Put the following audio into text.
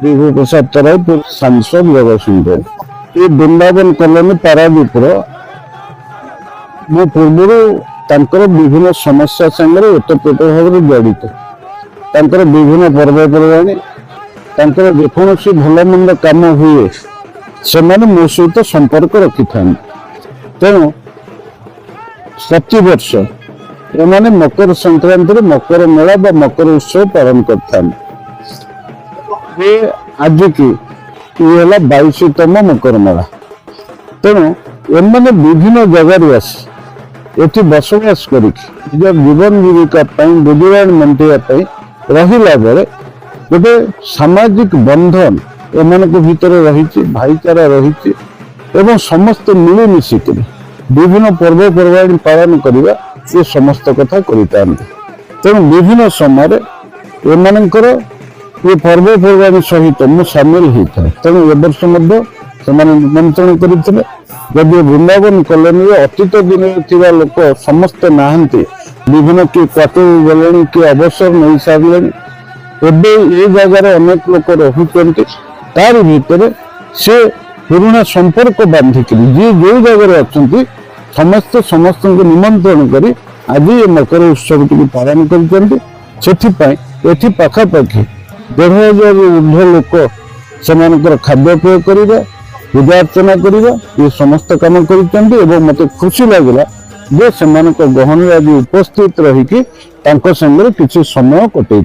विभू प्रसाद तराई सांसद जगतसिंहपुर ये वृंदावन कॉलोनी पारादीपर मो पूर्वर विभिन्न समस्या संगे ओतप्रोत भाव जड़ित विभिन्न पर्वपर्वाणी जेकोसी भल मंद कम हुए से मो सहित संपर्क रखि था तेणु प्रति वर्ष एमाने मकर संक्रांति मकर मेला बा मकर उत्सव पालन करता आज की ये 22तम मकर मेला तेणु एमाने विभिन्न जगार आसी बसवास कर जीवन जीविका गुजराण मेटाई रहा बेले गोटे सामाजिक बंधन एम भितर रही भाईचारा रही समस्त मिलमिशिक विभिन्न पर्वपर्वाणी पालन करने ये समस्त कथा करता तेणु विभिन्न समय एमकर ये पर्वपर्वाणी सहित मु सामिल होता है तेणु ए वर्ष निमंत्रण करते जदि वृंदावन कॉलोनी अतीत दिन लोक समस्ते नहांती विभिन्न किए कटे गले किए अवसर नहीं सारे एवं ये जगार अनेक लोक रही तार भितर से पुराना संपर्क बांधिक जी जो जगह अच्छा समस्ते समस्त निमंत्रण कर आज ये मकर उत्सव टी पालन कर पाखापाखि 1,500 ऊर्ध्व लोक से खाद्यपेय करवा पूजा अर्चना करवा ये समस्त काम कर मत खुशी लगला जे से गहन आज उपस्थित रही कि समय कटे।